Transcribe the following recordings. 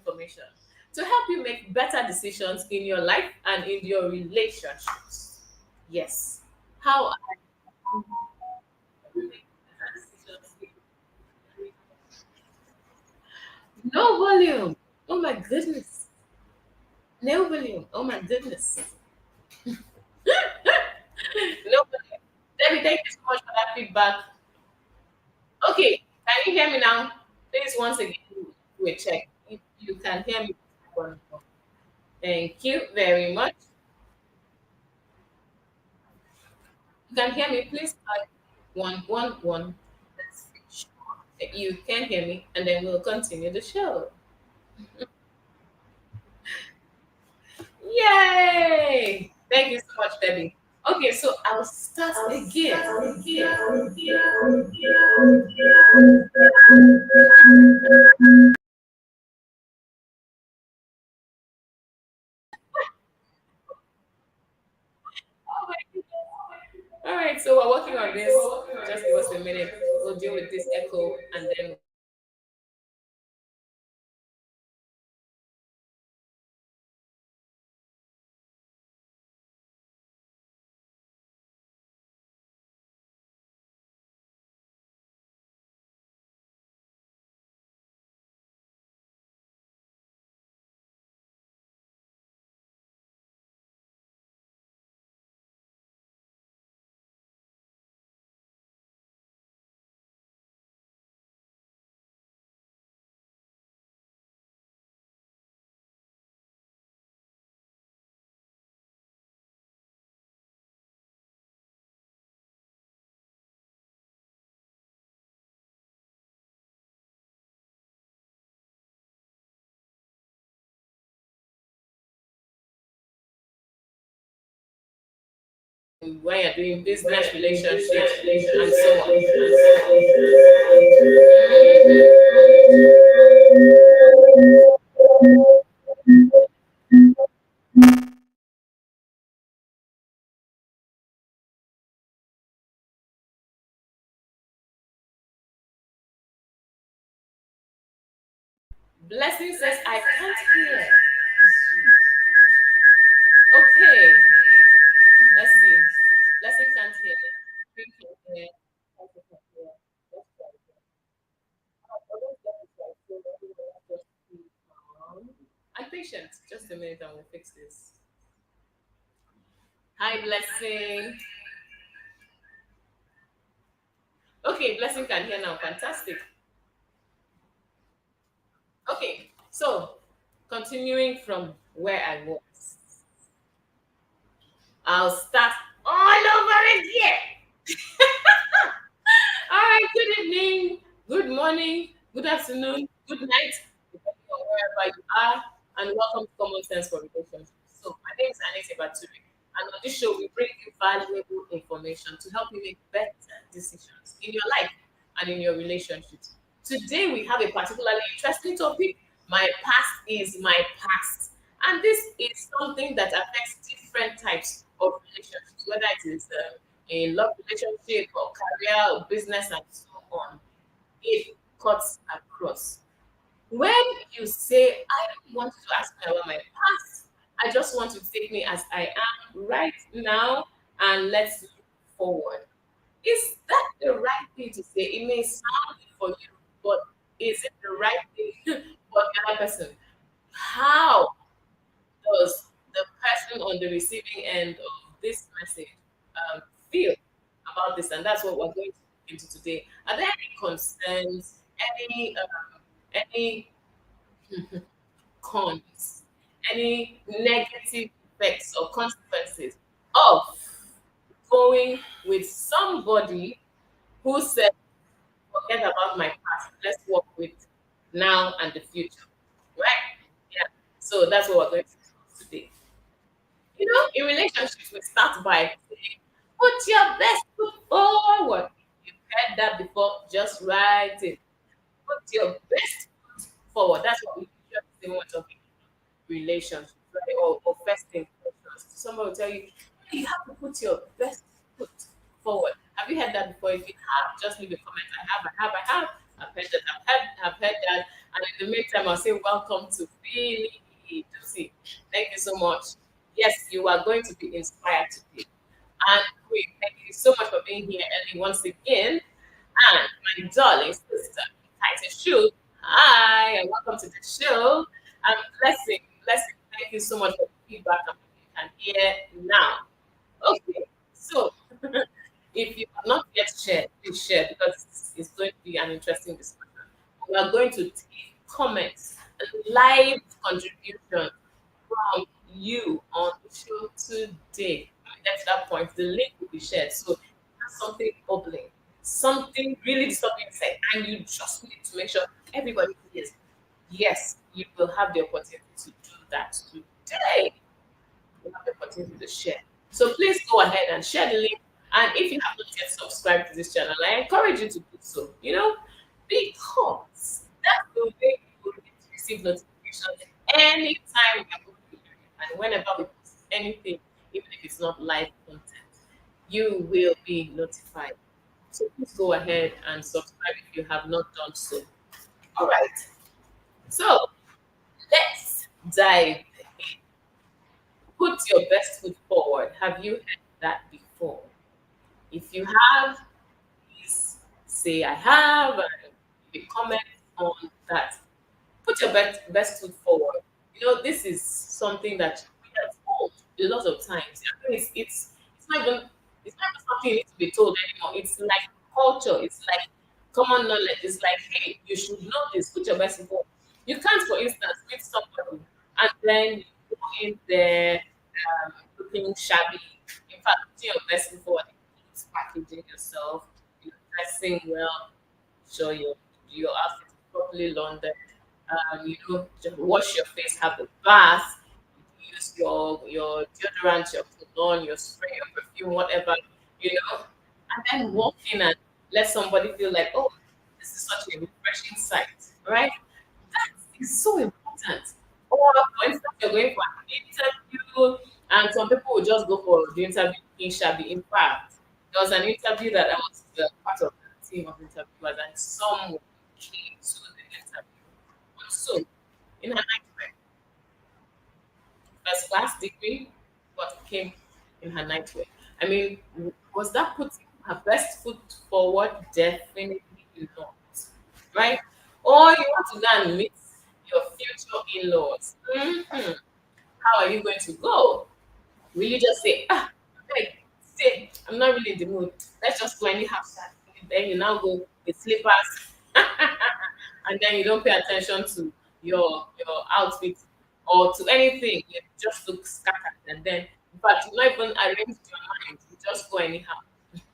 information to help you make better decisions in your life and in your relationships. Yes. How I make better decisions. No volume. Oh my goodness. No volume. Oh my goodness. No volume. Debbie, thank you so much for that feedback. Okay, can you hear me now? Please, once again, do a check. If you can hear me, wonderful. Thank you very much. You can hear me, please type 111. Let's make sure that you can hear me, and then we'll continue the show. Yay! Thank you so much, Debbie. Okay, so I'll start again. Oh my goodness. All right, so we're working on this. Just give us a minute. We'll deal with this echo and then when you're doing business relationships and so on. Blessing says, I can't hear. Okay, let's see. Blessing can't hear. We can hear. Blessing can hear. Let's try again. Let's get this right. So everyone just be calm. I'm patient. Just a minute and we'll fix this. Hi, Blessing. Okay, Blessing can hear now. Fantastic. Okay, so continuing from where I was, I'll start all over again. All right, good evening, good morning, good afternoon, good night, depending on wherever you are, and welcome to Common Sense for Relationships. So, my name is Anese Baturi, and on this show, we bring you valuable information to help you make better decisions in your life and in your relationships. Today, we have a particularly interesting topic. My past is my past. And this is something that affects different types of relationships, whether it is a love relationship or career or business and so on. It cuts across. When you say, I don't want to ask me about my past, I just want to take me as I am right now and let's look forward. Is that the right thing to say? It may sound good for you, but is it the right thing for the other person? How does the person on the receiving end of this message um, feel about this? And that's what we're going to look into today. Are there any concerns, any cons, any negative effects or consequences of going with somebody who said, forget about my past, let's work with now and the future? Right? Yeah. So that's what we're going to discuss today. You know, in relationships, we start by saying, put your best foot forward. You've heard that before, just write it. Put your best foot forward. That's what we usually say when we're talking relationships, right? Or first impressions. Someone will tell you, you have to put your best foot forward. Have you heard that before? If you have, just leave a comment. I have. I've heard that. I've heard that. And in the meantime, I'll say welcome to Billy Ducey. Thank you so much. Yes, you are going to be inspired today. And we thank you so much for being here, Ellie, once again. And my darling sister, Titus Shu. Hi, and welcome to the show. And blessing. Thank you so much for the feedback and what you can hear now. Okay, so if you have not yet shared, please share because it's going to be an interesting discussion. We are going to take comments and live contribution from you on the show today. When we get to that point, the link will be shared. So that's something bubbling, something really disturbing inside, and you just need to make sure everybody hears. Yes, you will have the opportunity to do that today. You have the opportunity to share. So please go ahead and share the link. And if you have not yet subscribed to this channel, I encourage you to do so. Because that's the way you will get to receive notifications anytime we are going to do it. And whenever we post anything, even if it's not live content, you will be notified. So please go ahead and subscribe if you have not done so. All right. So let's dive in. Put your best foot forward. Have you heard that before? If you have, please say I have and leave a comment on that. Put your best foot forward. This is something that we are told a lot of times. I mean, it's not even something you need to be told anymore. It's like culture. It's like common knowledge. It's like, hey, you should know this. Put your best foot forward. You can't, for instance, meet somebody and then you go in there looking shabby. In fact, putting your best foot forward includes packaging yourself, dressing well, sure your outfit is properly laundered. Just wash your face, have a bath, use your deodorant, your cologne, your spray, your perfume, whatever, and then walk in and let somebody feel like, oh, this is such a refreshing sight, right? That is so important. Or for instance, you're going for an interview, and some people will just go for the interview looking shabby. In fact, there was an interview that I was part of the team of interviewers, and someone came to the interview also in her nightwear, first class degree, but came in her nightwear. I mean, was that putting her best foot forward? Definitely not, right? Or you want to go and meet your future in-laws. How are you going to go? Will you just say, hey, stay, I'm not really in the mood. Let's just go and have that. Then you now go with slippers and then you don't pay attention to your outfit or to anything. You just look scattered and then but you not even arrange your mind. You just go anyhow.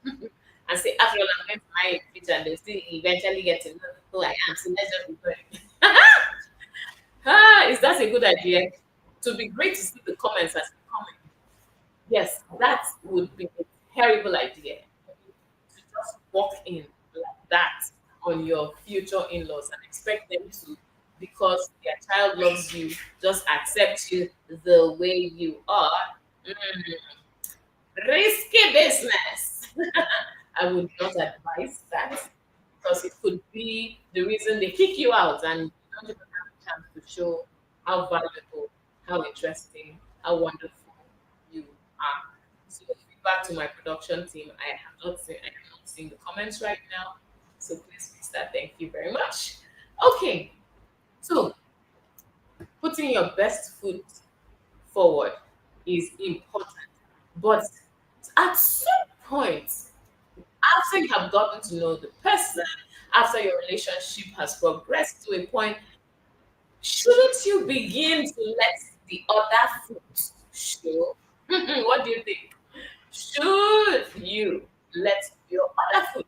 And say, after all, I'm going to marry a future and they still eventually get to know who I am. So let's just be going. Is that a good idea? To be great to see the comments as they come in. Yes, that would be a terrible idea. To just walk in like that on your future in-laws and expect them to, because their child loves you, just accept you the way you are. Mm, risky business. I would not advise that because it could be the reason they kick you out and you don't even have a chance to show how valuable, how interesting, how wonderful you are. So feedback to my production team. I have not seen the comments right now. So please fix that. Thank you very much. Okay. So putting your best foot forward is important. But at some point, after you have gotten to know the person, after your relationship has progressed to a point, shouldn't you begin to let the other foot show? What do you think? Should you let your other foot,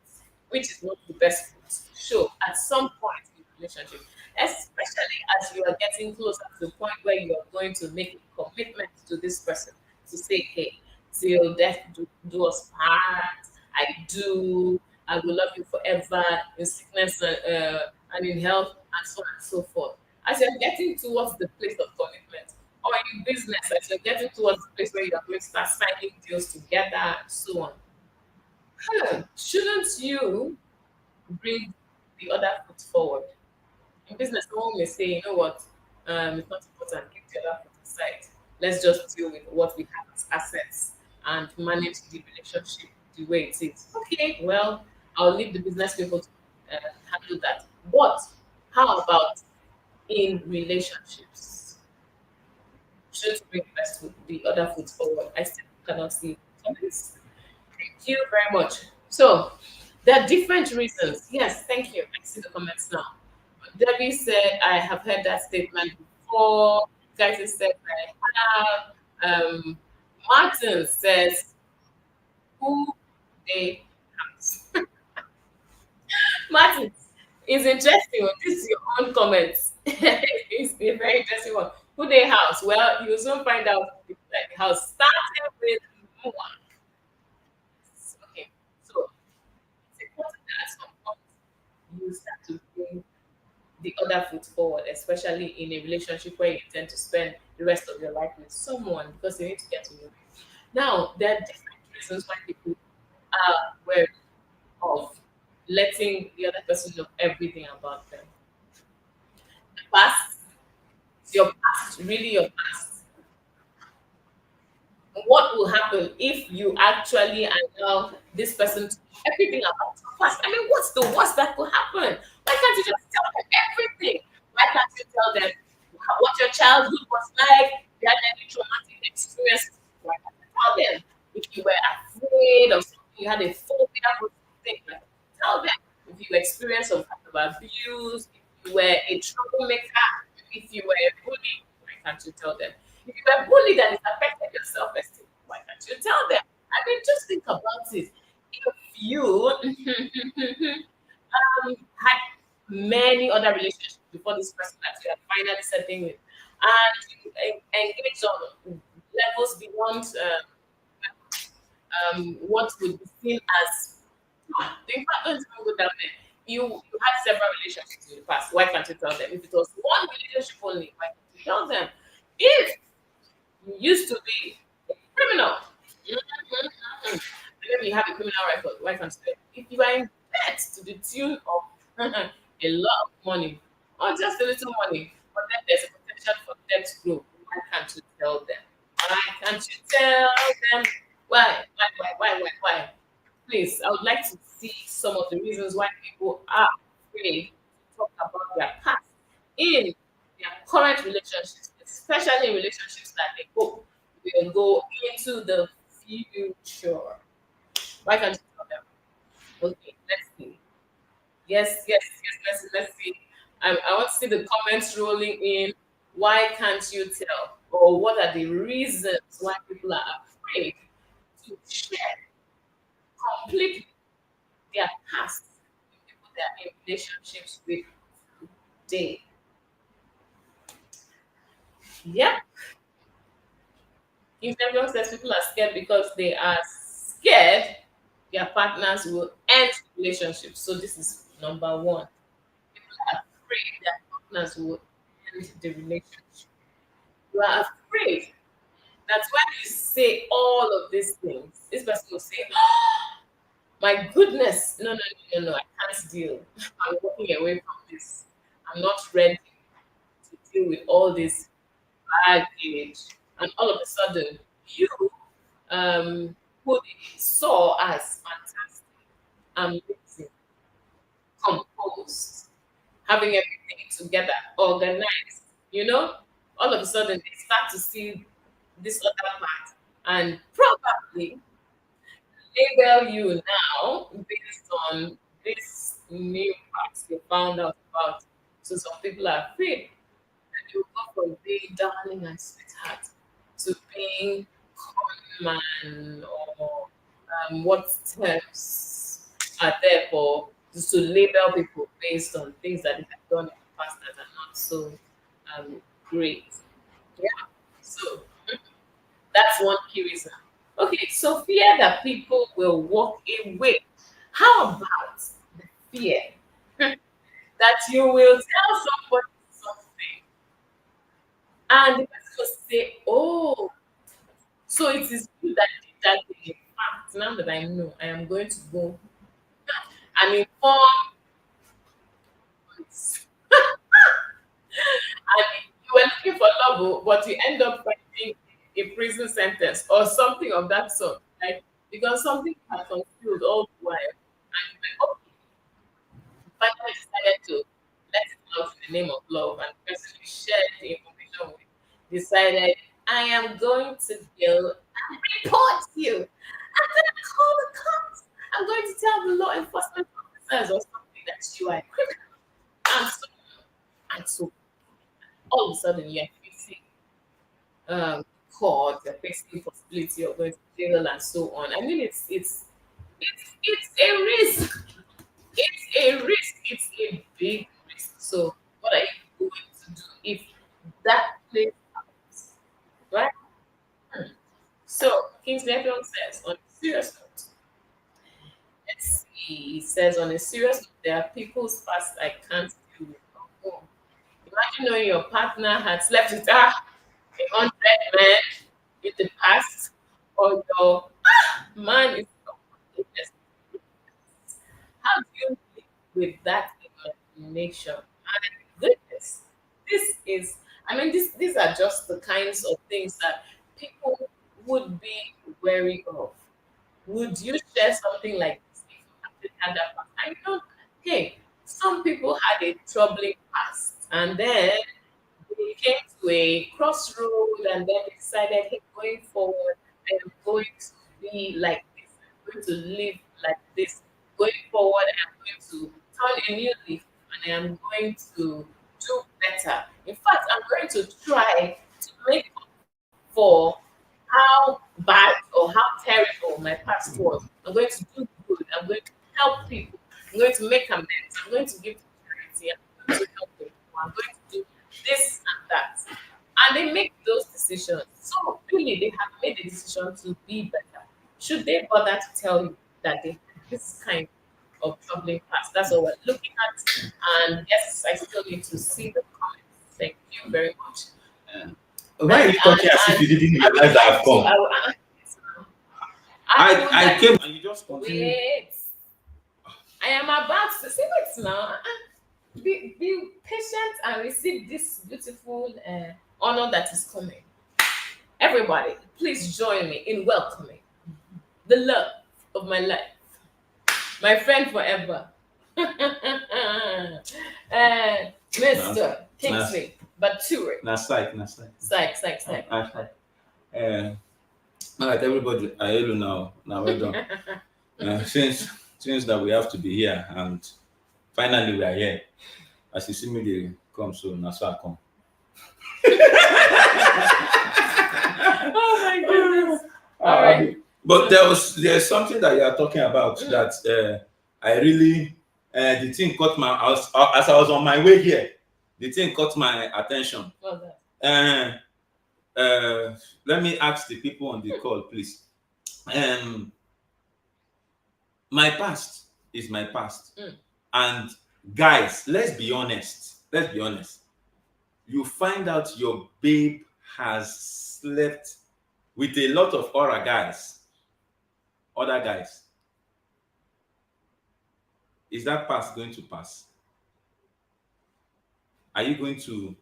which is not the best foot, show at some point in the relationship, especially as you are getting closer to the point where you are going to make a commitment to this person to say, hey, till death do us part, I do, I will love you forever in sickness and in health, and so on and so forth. As you're getting towards the place of commitment, or in business, as you're getting towards the place where you are going to start signing deals together and so on, shouldn't you bring the other foot forward? In business, someone may say, you know what, it's not important, keep the other foot aside. Let's just deal with what we have as assets and manage the relationship the way it is. Okay, well, I'll leave the business people to handle that. But how about in relationships? Should bring the other foot forward? I still cannot see comments. Thank you very much. So there are different reasons. Yes, thank you. I see the comments now. Debbie said, I have heard that statement before. Guys said, I have. Martin says, who they have. Martin, it's interesting. This is your own comments. It's a very interesting one. Who they house? Well, you'll soon find out if the house started with one. Okay, so it's important that at some point you start to bring the other foot forward, especially in a relationship where you intend to spend the rest of your life with someone because you need to get to know them. Now, there are different reasons why people are wary of letting the other person know everything about them. The past, your past, really your past. What will happen if you actually allow this person to know everything about your past? I mean, what's the worst that could happen? Why can't you just tell them everything? Why can't you tell them what your childhood was like? If you had any traumatic experiences, why can't you tell them? If you were afraid of something, you had a phobia for something, why can't you tell them? If you experienced some kind of abuse, if you were a troublemaker, if you were a bully, why can't you tell them? If you were bullied and it affected your self-esteem, why can't you tell them? I mean, just think about it. If you had many other relationships before this person that you are finally settling with, and you engage on levels beyond what would be seen as in fact, don't even go down there. You had several relationships in the past. Why can't you tell them? If it was one relationship only, why can't you tell them? If you used to be a criminal, and then you have a criminal record, why can't you tell them? If you are in debt to the tune of a lot of money, or just a little money, but then there's a potential for debt to grow, why can't you tell them? Why can't you tell them? Why? Please, I would like to see some of the reasons why people are afraid to talk about their past in their current relationships, especially in relationships that they hope will go into the future. Why can't you tell them? Okay, let's see. Yes, let's see. I want to see the comments rolling in. Why can't you tell? Or what are the reasons why people are afraid to share completely their past with people they are in relationships with today? Yep. If everyone says people are scared because they are scared their partners will end relationships. So this is number one. People are afraid their partners will end the relationship. You are afraid. That's why you say all of these things. This person will say, oh, my goodness, no, I can't deal. I'm walking away from this. I'm not ready to deal with all this baggage. And all of a sudden, you who they saw as fantastic, amazing, composed, having everything together, organized, you know, all of a sudden they start to see this other part and probably label you now based on this new parts you found out about. So some people are afraid that you go from being darling and sweetheart to being common man or what terms are there for just to label people based on things that they have done in the past that are not so great. Yeah. So that's one key reason. Okay, so fear that people will walk away. How about the fear that you will tell somebody something and the person will say, oh, so it is you that did that thing. In fact, now that I know, I am going to go and inform police. you were looking for love, but you end up finding a prison sentence or something of that sort, like because something had concealed all the while, and you were okay, finally decided to let it out in the name of love, and the person you shared the information with decided, I am going to go and report you. I'm going to call the cops. I'm going to tell the law enforcement officers or something that you are a criminal. And so all of a sudden you're facing court, you're facing the possibility of going to jail and so on. I mean, it's a risk. It's a risk. It's a big risk. So what are you going to do if that plays out, right? Hmm. So Kingsley Effiong says on a serious note, let's see, he says on a serious note, there are people's past I can't deal with. Oh, imagine knowing your partner had slept with 100 men in the past, or your man is completely. How do you live with that imagination? And goodness, this is, I mean, these are just the kinds of things that people would be wary of. Would you share something like this if you actually had that past? I know, hey, some people had a troubling past, and then they came to a crossroad, and then they decided, hey, going forward, I am going to be like this, I'm going to live like this. Going forward, I am going to turn a new leaf, and I am going to do better. In fact, I'm going to try to make up for how bad or how terrible my past was. I'm going to do good. I'm going to help people. I'm going to make amends. I'm going to give to charity. I'm going to help people. I'm going to do this and that. And they make those decisions. So really, they have made the decision to be better. Should they bother to tell you that they have this kind of troubling past? That's what we're looking at. And yes, I still need to see the comments. Thank you very much. Yeah. Why are you talking as if you didn't realize that I've come? I came and you just continue. Wait. I am about to see it now. Be patient and receive this beautiful honor that is coming. Everybody, please join me in welcoming the love of my life, my friend forever, Mr. Kingsley Bature. Psych. Psych. All right, everybody, I hello now. Now well done. Since that we have to be here, and finally we are here. As you see me, they come soon. That's why I come. Oh my goodness! All right. But there's something that you are talking about that I really the thing caught my as I was on my way here. The thing caught my attention. What's that? Let me ask the people on the call, please. My past is my past. And guys, let's be honest. You find out your babe has slept with a lot of other guys. Is that past going to pass? Are you going to,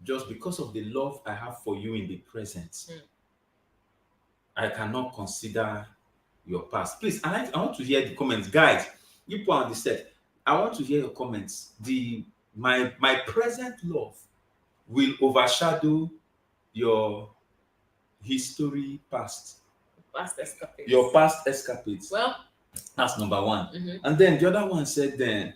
just because of the love I have for you in the present, I cannot consider your past? Please, I want to hear the comments. Guys, you put on the set. I want to hear your comments. My present love will overshadow your history past. Your past escapades. Well, that's number one. And then the other one said, then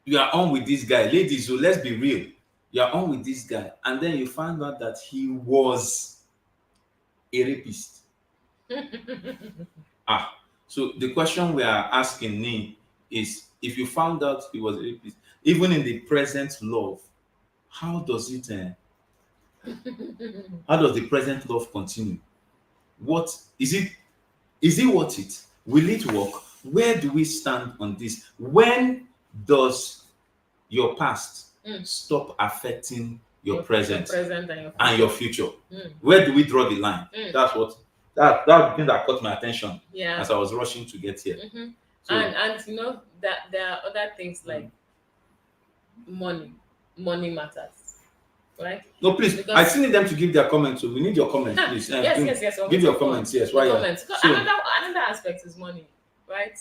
you are on with this guy. Ladies, so let's be real. You are on with this guy, and then you find out that he was a rapist. So the question we are asking me is, if you found out he was a rapist, even in the present love, how does it how does the present love continue? What is it? Is it worth it? Will it work? Where do we stand on this? When does your past stop affecting your present and your future? Where do we draw the line? That's the thing that caught my attention as I was rushing to get here. So, and you know that there are other things like money. Money matters, right? No, please. I Because still need them to give their comments. So we need your comments, please. yes, yes, yes. We're Give your waiting for comments. Yes, the why? Yeah. comments. 'Cause So another aspect is money, right?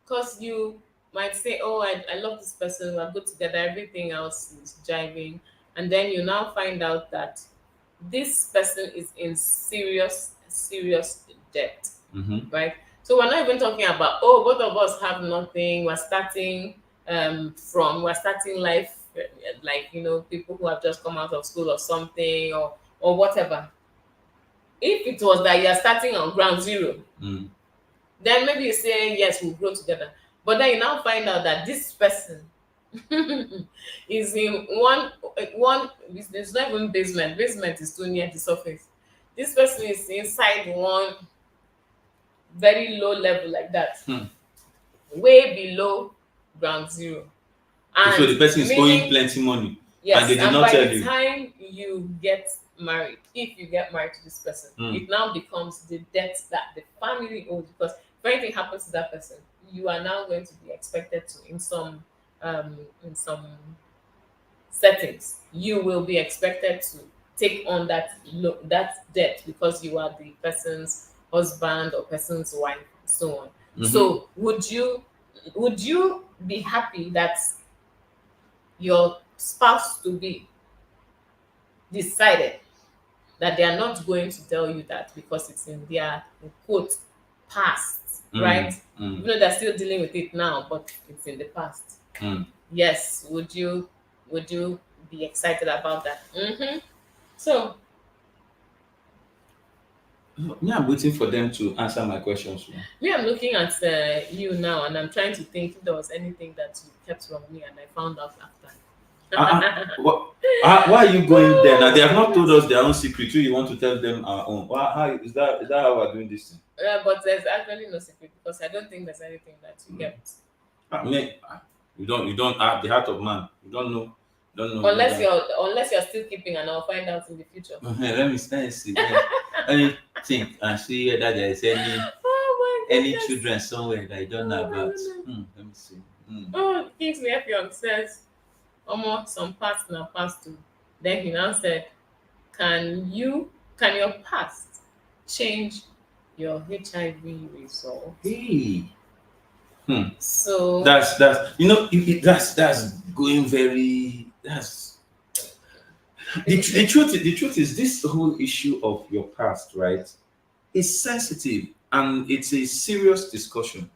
Because you might say, "Oh, I love this person. We're good together. Everything else is jiving," and then you now find out that this person is in serious debt, mhm. right? So we're not even talking about, oh, both of us have nothing. We're starting life like, people who have just come out of school or something, or whatever. If it was that you're starting on ground zero, Mm. then maybe you say yes, we'll grow together. But then you now find out that this person is in one it's not even basement. Basement is too near the surface. This person is inside one very low level like that, Hmm. way below ground zero. So And the person is owing meaning, plenty money, and they yes, did and not by tell the you. time you get married, if you get married to this person, Mm. it now becomes the debt that the family owes, because if anything happens to that person, you are now going to be expected to, in some settings, you will be expected to take on that debt, because you are the person's husband or person's wife, and so on. Mm-hmm. So would you be happy that your spouse to be decided that they are not going to tell you that, because it's in their, in quote, past, right? Mm. Mm. Even though they're still dealing with it now, but it's in the past. Mm. Yes, would you be excited about that? So Me, I'm waiting for them to answer my questions. me, I'm looking at you now, and I'm trying to think if there was anything that you kept from me and I found out after. Why are you going there now? They Oh have my not told goodness. us their own secret. You want to tell them our own? How is that? Is that how we're doing this thing? But there's actually no secret, because I don't think there's anything that you Mm. kept. Me, you don't have the heart of man. You don't know more Unless than. you're still keeping, and I'll find out in the future. Let me see. Let me think and see whether there is Oh my any goodness. children somewhere that I don't know Oh my about. goodness. Let me see. Oh, Kingsley Effiong says, almost some past now past too. Then he now said, can your past change your HIV result? Hey. Hmm. So That's that's going very that's the truth is this whole issue of your past, right, is sensitive, and it's a serious discussion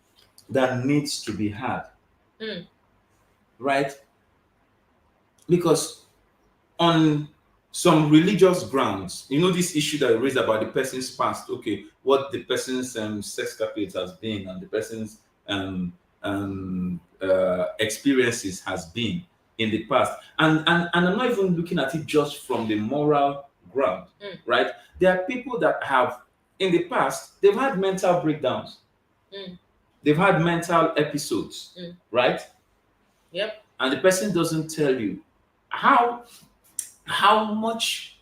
that needs to be had, mm, right? Because on some religious grounds, this issue that I raised about the person's past, okay, what the person's sex capit has been, and the person's experiences has been in the past, and I'm not even looking at it just from the moral ground, mm, right? There are people that have, in the past, they've had mental breakdowns, mm, they've had mental episodes, mm. right? Yep. And the person doesn't tell you how how much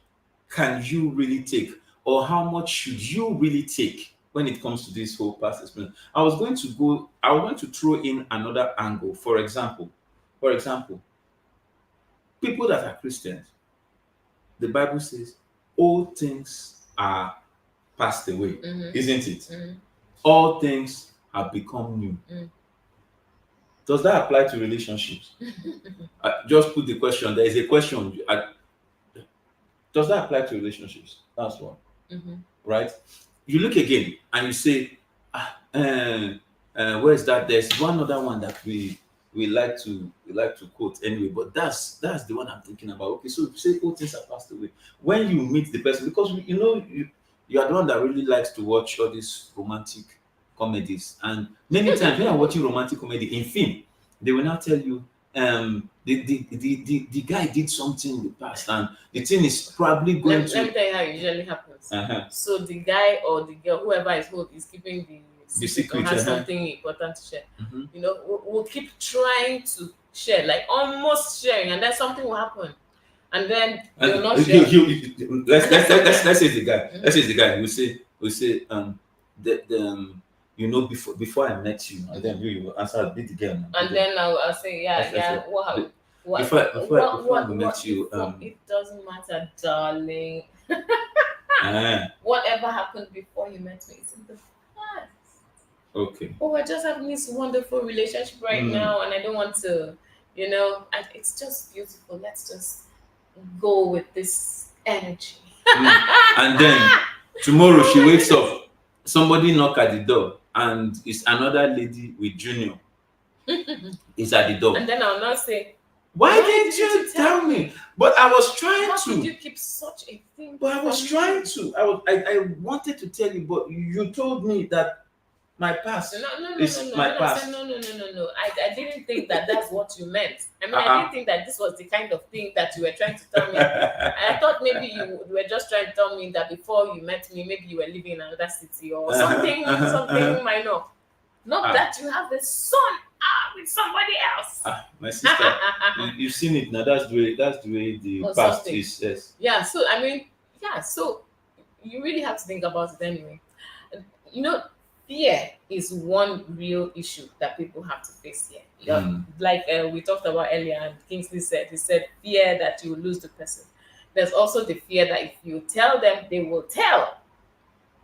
can you really take, or how much should you really take when it comes to this whole past experience. I was going to throw in another angle. For example, people that are Christians, the Bible says all things are passed away, Mm-hmm. isn't it? Mm-hmm. All things have become new. Mm. Does that apply to relationships? I just put the question. There is a question. Does that apply to relationships? That's one. Mm-hmm. Right? You look again and you say, where's that? There's one other one that we like to quote anyway, but that's the one I'm thinking about. Okay, so if you say all things are passed away, when you meet the person, because you are the one that really likes to watch all these romantic comedies, and many times when you're watching romantic comedy in film, they will now tell you the guy did something in the past, and the thing is probably going Let me to tell you how it usually happens. uh-huh. So the guy or the girl, whoever is keeping the The secret or secret. has Uh-huh. something important to share, Mhm. we'll keep trying to share, like almost sharing, and then something will happen, and then they will And not share. let's say the guy. Let's Mhm, say the guy. We say before I met you, and then mhm. you will answer be the girl now. Be And the, then I'll say, yeah, let's say yeah, what be- happened? What before we met you, before? It doesn't matter, darling. ah, Whatever happened before you met me is in the past. okay. Oh, we're just having this wonderful relationship right Mm, now, and I don't want to, and it's just beautiful. Let's just go with this energy. mm. And then tomorrow she wakes up, somebody knock at the door, and it's another lady with Junior is at the door. And then I'll not say, Why why didn't didn't you you tell tell me? me? But I was trying How could to. you keep such a thing But I was from trying me? to. I wanted to tell you, but you told me that my No, past no, no, no, is no. my Then I said, past. no, no, no, no, no. I didn't think that that's what you meant. I mean, I didn't Uh-uh. think that this was the kind of thing that you were trying to tell me. I thought maybe you were just trying to tell me that before you met me, maybe you were living in another city or Uh-huh, something, uh-huh, uh-huh. something minor. Not Ah, that you have a son with somebody else. my sister, you've seen it now. That's the way the Or past something. is. Yes. Yeah, so I mean, yeah, so you really have to think about it anyway. You know, fear is one real issue that people have to face here. Mm. Like we talked about earlier, and Kingsley said, he said, fear that you will lose the person. There's also the fear that if you tell them, they will tell,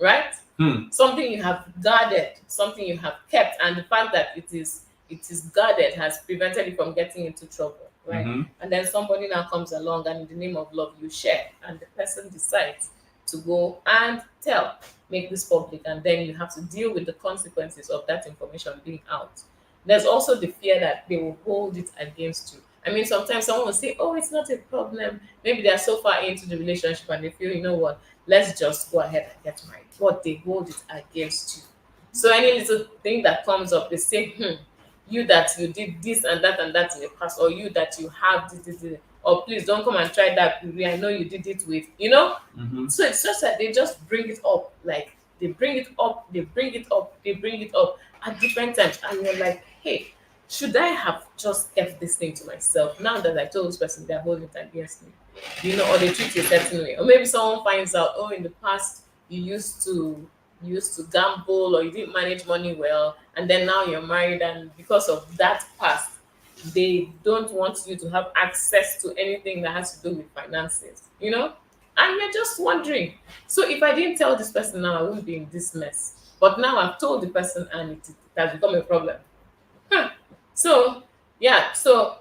right? Hmm. Something you have guarded, something you have kept, and the fact that it is guarded has prevented you from getting into trouble, right? Mm-hmm. And then somebody now comes along, and in the name of love, you share, and the person decides to go and tell, make this public, and then you have to deal with the consequences of that information being out. There's also the fear that they will hold it against you. I mean, sometimes someone will say, "Oh, it's not a problem." Maybe they're so far into the relationship and they feel, you know what, let's just go ahead and get married. But they hold it against you. So any little thing that comes up, they say, you that you did this and that in the past, or you that you have this, or please don't come and try that. I know you did it with, Mm-hmm. So it's just that they just bring it up, like they bring it up, they bring it up, they bring it up at different times, and you're like, hey, should I have just kept this thing to myself? Now that I told this person, they're holding it against me, or they treat you a certain way, or maybe someone finds out, oh, in the past you used to gamble, or you didn't manage money well, and then now you're married, and because of that past, they don't want you to have access to anything that has to do with finances. And you're just wondering. So if I didn't tell this person now, I wouldn't be in this mess. But now I've told the person, and it has become a problem. Hmm. So yeah, so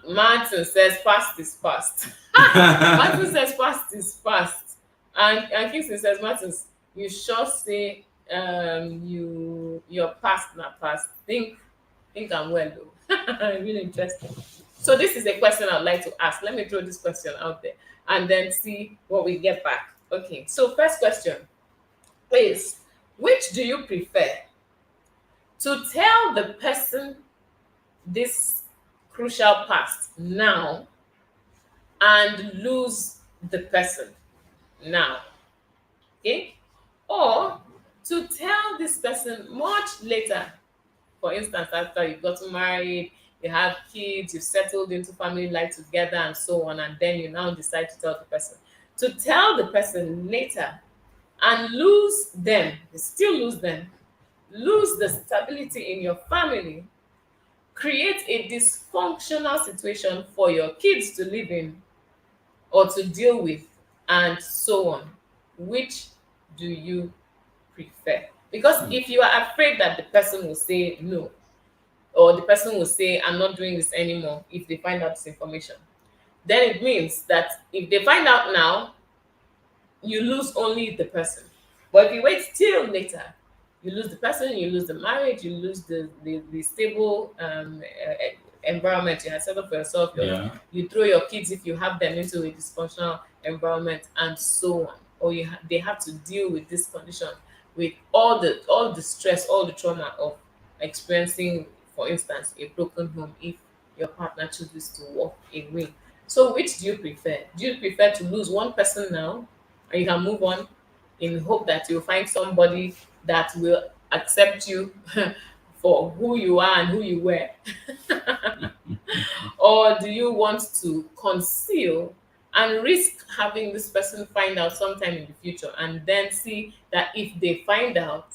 Martin says past is past. Martin says past is past. And Kingston says, Martins, you sure say your past not past. Think I'm well though. Really interesting. So this is a question I'd like to ask. Let me throw this question out there and then see what we get back. Okay, so first question is, which do you prefer? To tell the person this crucial past now and lose the person now, okay? Or to tell this person much later, for instance, after you got married, you have kids, you've settled into family life together, and so on, and then you now decide to tell the person. To tell the person later and lose them, you still lose them, lose the stability in your family, create a dysfunctional situation for your kids to live in or to deal with, and so on. Which do you prefer? Because Hmm. if you are afraid that the person will say no, or the person will say, I'm not doing this anymore if they find out this information, then it means that if they find out now, you lose only the person. But if you wait till later, you lose the person, you lose the marriage, you lose the stable environment you have set up for yourself. Yeah. You throw your kids, if you have them, into a dysfunctional environment, and so on. Or they have to deal with this condition, with all the stress, all the trauma of experiencing, for instance, a broken home if your partner chooses to walk away. So which do you prefer? Do you prefer to lose one person now and you can move on in hope that you'll find somebody that will accept you for who you are and who you were? Or do you want to conceal and risk having this person find out sometime in the future, and then see that if they find out,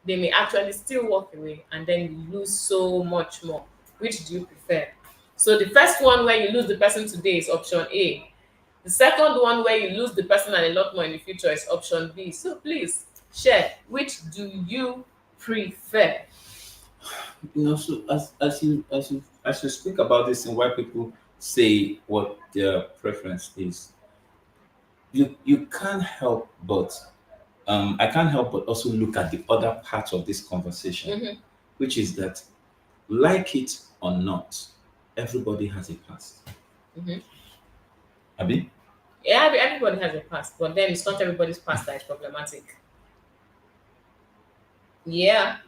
they may actually still walk away, and then you lose so much more? Which do you prefer? So the first one where you lose the person today is option A. The second one where you lose the person and a lot more in the future is option B. So please share, which do you prefer? So as you speak about this and why people say what their preference is, you can't help but I can't help but also look at the other part of this conversation, Mm-hmm. which is that, like it or not, everybody has a past. Mm-hmm. Abi? Yeah, everybody has a past, but then it's not everybody's past that is problematic. Yeah,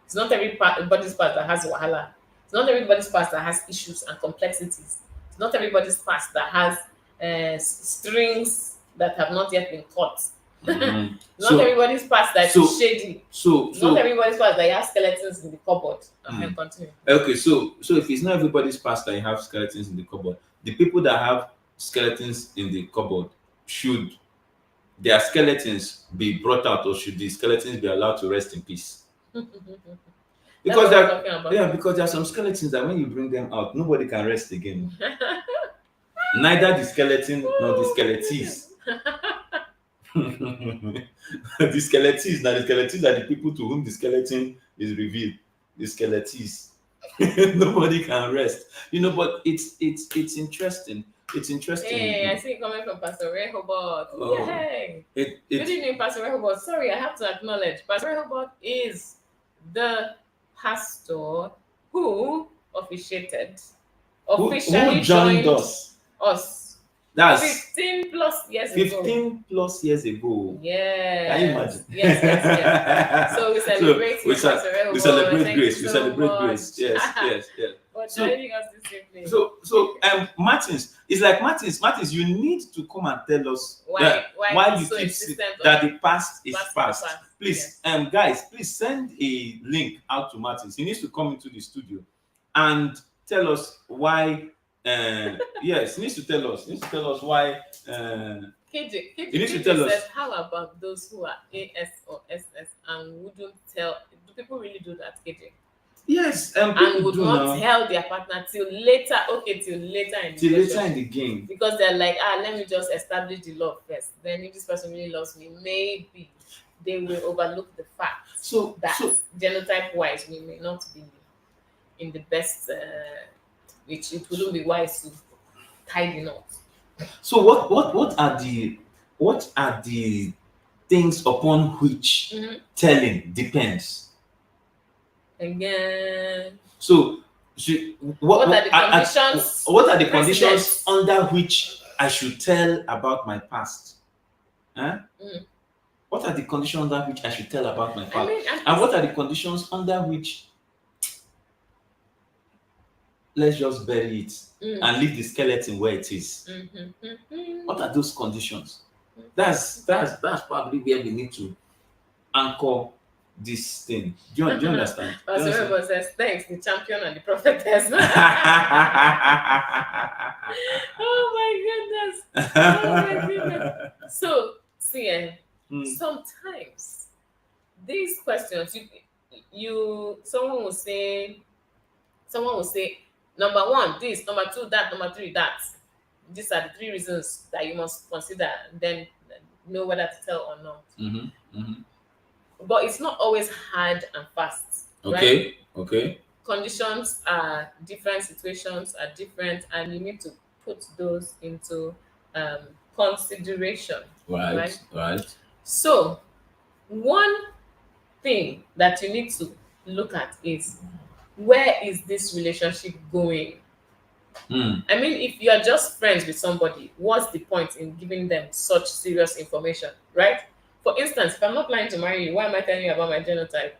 it's not everybody's past that has wahala. It's not everybody's past that has issues and complexities. It's not everybody's past that has strings that have not yet been cut. Mhm. Not So everybody's past that so is shady. so Not so everybody's past that has skeletons in the cupboard. mm. Continue. Okay, so if it's not everybody's past that you have skeletons in the cupboard, the people that have skeletons in the cupboard, should their skeletons be brought out, or should the skeletons be allowed to rest in peace? That's Because what we're there, talking about. yeah, because there are some skeletons that when you bring them out, nobody can rest again. Neither the skeleton nor the skeletees. The skeletees, now the skeletees are the people to whom the skeleton is revealed. The skeletees. Nobody can rest. But it's interesting. It's Hey, I interesting. see you coming from Pastor Rehoboth. Oh, Yay! it Good it evening, Pastor Rehoboth. Sorry, I have to acknowledge Pastor Rehoboth is the pastor who officiated, who officially joined joined us? us That's 15 plus years ago. 15 plus years ago. Can you Yes, imagine? yes, yes, yes. So we So celebrate we you, Pastor we Rehoboth. celebrate Thank you grace. We so celebrate grace. much Yes, yes, yes. for So joining us this evening. Martins, it's like Martins, you need to come and tell us Why why he's you so keep insistent that on the past is past is the past. past? Please, Yes. guys, please send a link out to Martins. He needs to come into the studio and tell us why. Yes, he needs to tell us why. He needs to KJ tell says, us. how about those who are AS or SS and wouldn't tell? Do people really do that, KJ? Yes, And people would do not now. tell their partner till later, okay, till later in the Till later in relationship. the game. Because they're like, let me just establish the love first. Then if this person really loves me, maybe they will overlook the fact So that so genotype wise we may not be in the best, which it wouldn't be wise to tie the knot. so what are the things upon which Mm-hmm. telling depends? Again, So should, what are the conditions what are the precedent? conditions under which I should tell about my past? Huh? Mm. What are the conditions under which I should tell about my I past? mean, And what are the conditions under which, let's just bury it mm, and leave the skeleton where it is? What mm-hmm. are those conditions? That's probably where we need to anchor this thing. Do you understand? Do you Pastor understand? Rebel says, thanks, the champion and the prophetess. Oh my goodness. Oh my goodness. So, see, Mm, sometimes these questions, someone will say, number one, this, number two, that, number three, that. These are the three reasons that you must consider, and then know whether to tell or not. mhm, mhm. But it's not always hard and fast, right? Okay, okay. Conditions are different, situations are different, and you need to put those into um, consideration, right? Right, right. So, one thing that you need to look at is, where is this relationship going? Mm, I mean, if you are just friends with somebody, what's the point in giving them such serious information, right? For instance, if I'm not planning to marry you, why am I telling you about my genotype?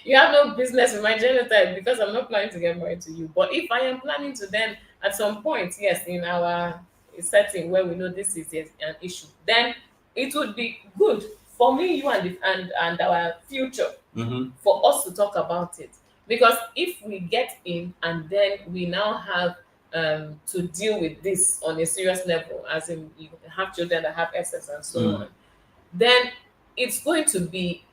You have no business with my genotype because I'm not planning to get married to you. But if I am planning to, then at some point, yes, in our setting where we know this is yes, an issue, then it would be good for me, you, and our future mhm, for us to talk about it. Because if we get in and then we now have to deal with this on a serious level, as in you have children that have SS and so mm. on, then it's going to be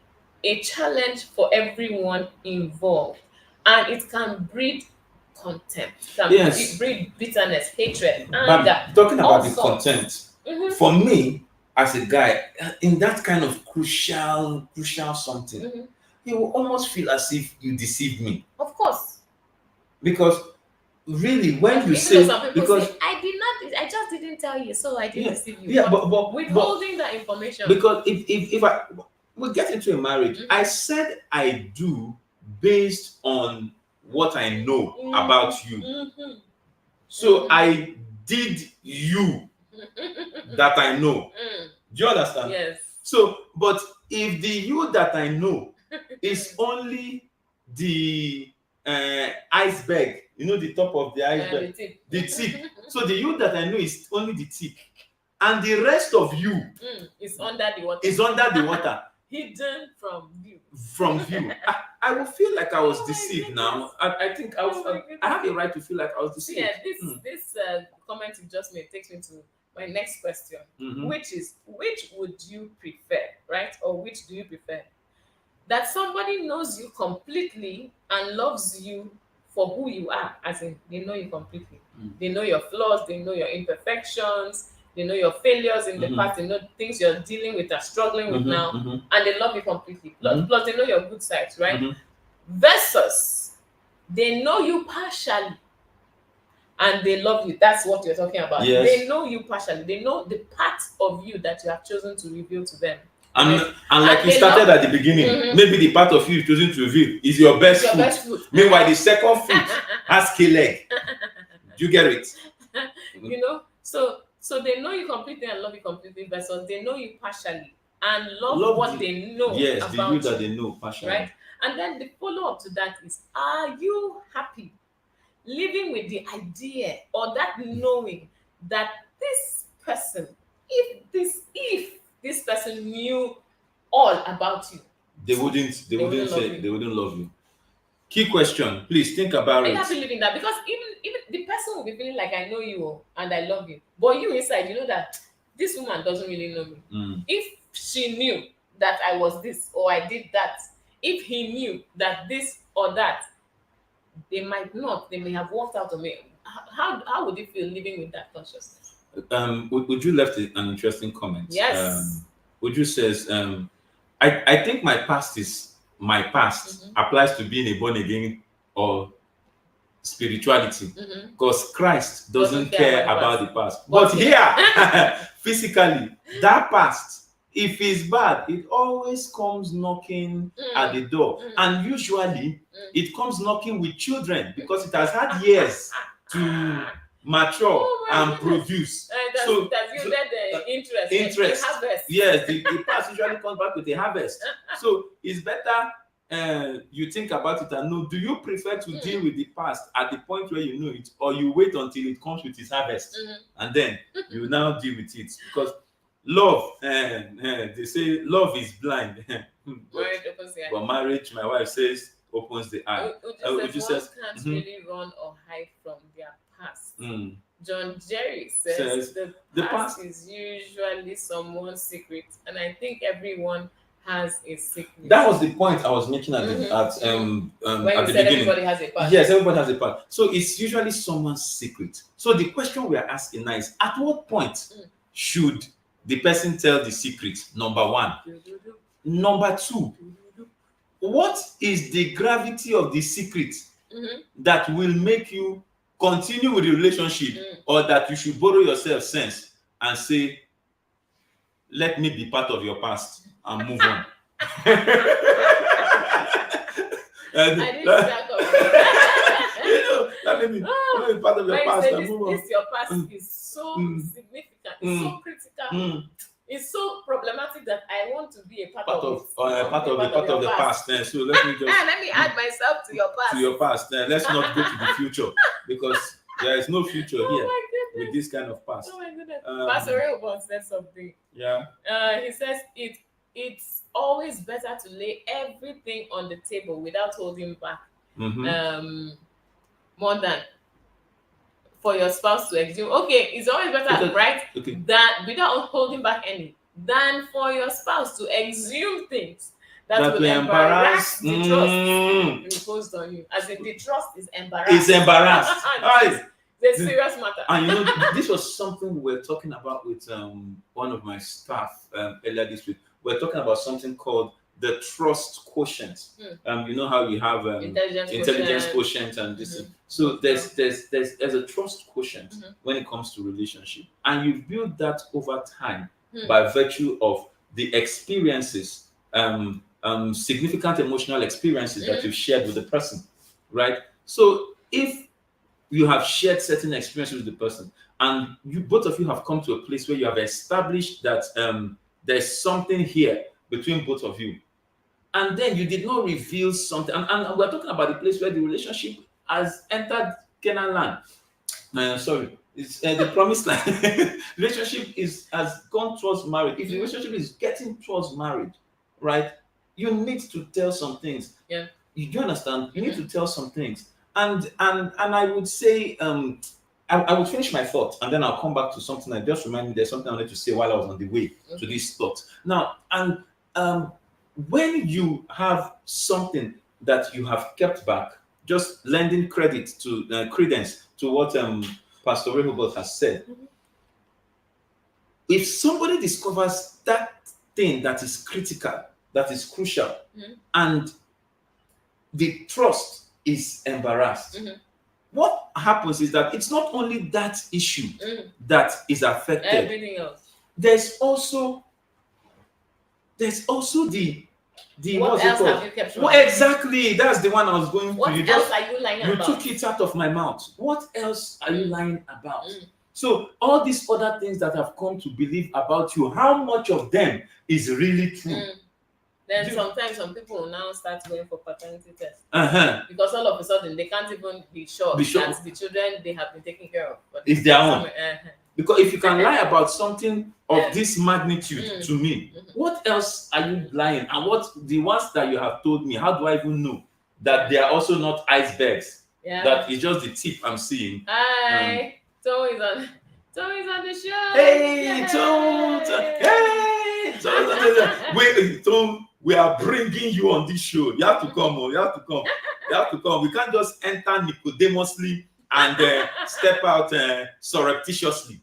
a challenge for everyone involved. And it can breed contempt. Can Yes. breed bitterness, hatred, But anger, talking all about the sorts. contempt, Mhm, for me as a guy, in that kind of crucial something, mhm. you will almost feel as if you deceived me. Of course. Because really, when you Even though say, some people because say, I did not, I just didn't tell you, so I didn't yeah, deceive you. yeah, But but withholding that information. because if I we get into a marriage, I said I do based on what I know about you. Mm-hmm. So I did you that I know. Do you understand? Yes. So, but if the you that I know is only the iceberg, the top of the iceberg, the tip. So the you that I know is only the tip, and the rest of you It's under the water. is under the water, Hidden from view. from view. I will feel like I was Oh my deceived goodness. now. I think Oh my I have a goodness. right to feel like I was See, deceived. this comment you just made takes me to my next question, Mhm. which would you prefer, right? Or which do you prefer? That somebody knows you completely and loves you for who you are, as in they know you completely. They know your flaws, they know your imperfections, they know your failures in the past, they know things you're dealing with or struggling with now, and they love you completely. Plus they know your good sides, right? Versus they know you partially and they love you. That's what you're talking about. Yes. They know you partially. They know the part of you that you have chosen to reveal to them. And, Right? and like you they started love- at the beginning, maybe the part of you you've chosen to reveal is your best Your foot. best foot. Meanwhile, the second foot has K leg. Do you get it? So they know you completely and love you completely, versus they know you partially and love Love what the, they know yes, the you about that you, they know partially. right? And then the follow up to that is, are you happy living with the idea or that knowing that this person, if this person knew all about you, They wouldn't wouldn't love say you. they wouldn't love you. Key question, please think about Are you it. happy living that? Because even the person will be feeling like, I know you and I love you, but you inside, you know that this woman doesn't really know me. If she knew that I was this or I did that, if he knew that this or that, they might not. They may have walked out of me. How would you feel living with that consciousness? Uju left an interesting comment. Yes. Uju says, I think my past applies to being a born again or spirituality, because Christ doesn't care about the past. But here, physically, that past, if it's bad, it always comes knocking at the door. And usually, it comes knocking with children because it has had years to mature and produce. So that's yielded interest. Harvest. Yes, the past usually comes back with a harvest. So it's better you think about it and know, do you prefer to deal with the past at the point where you know it, or you wait until it comes with its harvest and then you now deal with it? Because love, they say love is blind. but marriage, my wife says, opens the eye. Uju says, one can't really run or hide from their past. John Jerry says the past is usually someone's secret, and I think everyone has a secret. That was the point I was making at when at you the said beginning. everybody has a past. Yes, everybody has a past. So it's usually someone's secret. So the question we are asking now is, at what point should the person tell the secret? Number one. Number two, what is the gravity of the secret that will make you continue with the relationship, or that you should borrow yourself sense and say, let me be part of your past and move on? I didn't see that coming. Let me be part of your past and move on. Your past is so significant, it's so critical, it's so problematic that I want to be a part of it. Part of the past. So let me just let me add myself to your past. Let's not go to the future, because there is no future here with this kind of past. Oh my goodness. Pastor Rehoboam said something. Yeah. He says it's always better to lay everything on the table without holding back. More than for your spouse to exhume. Okay, it's always better, right? Than without holding back any, than for your spouse to exhume things that will will embarrass embarrass. the trust imposed on you. As in the trust is embarrassed. Is embarrassed. It's a serious matter. And you know, this was something we were talking about with one of my staff earlier this week. We're talking about something called the trust quotient. You know how you have intelligence quotient and this. So there's a trust quotient when it comes to relationship, and you build that over time by virtue of the experiences, significant emotional experiences that you've shared with the person, right? So if you have shared certain experiences with the person, and you both of you have come to a place where you have established that there's something here between both of you, and then you did not reveal something, and we're talking about the place where the relationship has entered Canaan land. Sorry, it's the promised land. Relationship has gone towards marriage. If the relationship is getting towards marriage, right, you need to tell some things. Yeah. You understand? You need to tell some things. And I would say, I would finish my thought and then I'll come back to something that just reminded me there's something I wanted to say while I was on the way to this thought. Now, and when you have something that you have kept back, just lending credence to what Pastor Rehoboth has said. If somebody discovers that thing that is critical, that is crucial, and the trust is embarrassed, what happens is that it's not only that issue that is affected. Everything else. There's also the what else have you kept? Well, exactly. That's the one I was going what to. What else are you lying about? You took it out of my mouth. What else are you lying about? So all these other things that I've come to believe about you, how much of them is really true? Then sometimes some people will now start going for paternity tests because all of a sudden they can't even be sure that the children they have been taken care of. But it's their own. Because if you can lie about something of this magnitude to me, what else are you lying? And what the ones that you have told me, how do I even know that they are also not icebergs? That is just the tip I'm seeing. Hi, Tom is on the show. Hey, Tom! Hey, wait, Tom. We are bringing you on this show. You have to come. You have to come. You have to come. We can't just enter Nicodemously and step out surreptitiously.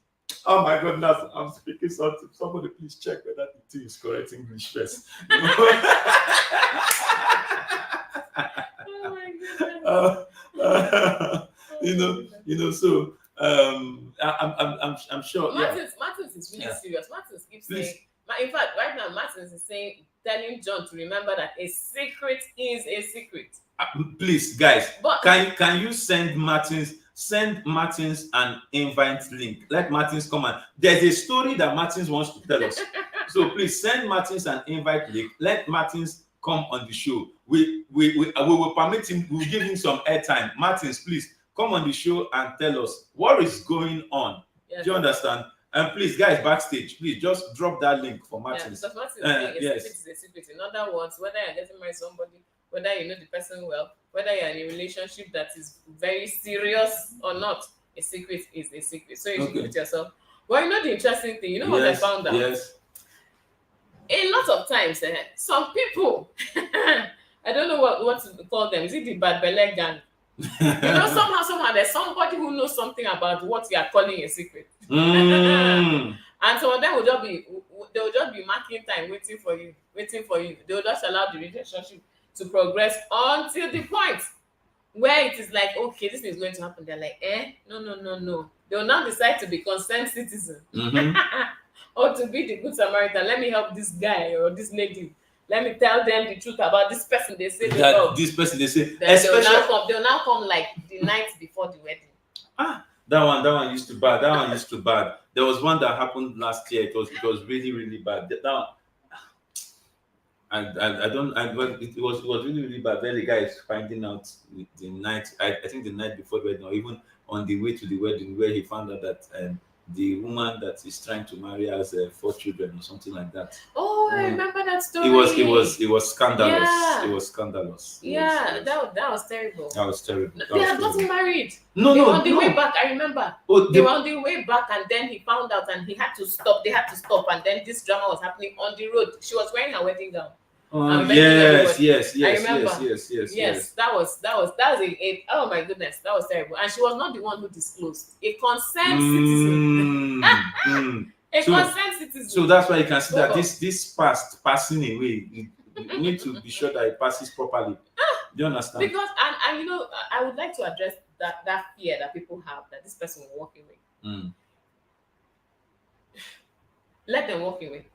Oh my goodness, I'm speaking something. Somebody please check whether the thing is correct English first. Oh my goodness. So I'm sure. Martins is really serious. Martins keeps saying. In fact, right now Martins is telling John to remember that a secret is a secret. Please, guys, can you send Martins an invite link? Let Martins come on. There's a story that Martins wants to tell us. So please send Martins an invite link. Let Martins come on the show. We will permit him. We will give him some airtime. Martins, please come on the show and tell us what is going on. Yes. Do you understand? And please, guys, backstage, please just drop that link for Martins. Yeah, because Martins is a secret. In other words, whether you're getting married to somebody, whether you know the person well, whether you're in a relationship that is very serious or not, a secret is a secret. So you should keep it yourself. Well, you know the interesting thing, what I found out? Yes. A lot of times, some people, I don't know what to call them. Is it the bad belly gang? Somehow there's somebody who knows something about what you are calling a secret. And some of them will just be marking time, waiting for you. They will just allow the relationship to progress until the point where it is like, okay, this is going to happen. They're like, no. They will now decide to be concerned citizen or to be the good Samaritan. Let me help this guy or this lady. Let me tell them the truth about this person they say they love. This person they say. They'll now come like the night before the wedding. That one used to bad. There was one that happened last year. It was really, really bad. It was really, really bad. Then the guy is finding out the night. I think the night before the wedding, or even on the way to the wedding, where he found out that the woman that is trying to marry has 4 children or something like that. Oh, I remember that story. It was scandalous. Yeah. It was scandalous. That was terrible. That was terrible. They had gotten married. No. They were on the way back. I remember. They were on the way back, and then he found out, and he had to stop. They had to stop, and then this drama was happening on the road. She was wearing her wedding gown. Oh I'm begging yes, everybody. yes, I yes, yes, remember. yes, yes, Yes, yes. that was oh my goodness, that was terrible. And she was not the one who disclosed. A concerned citizen. Mm, mm. A So concerned so citizen that's why you can see told that us. this passing away, you need to be sure that it passes properly. Do you understand? Because and I would like to address that fear that people have that this person will walk away. Mm, Let them walk away.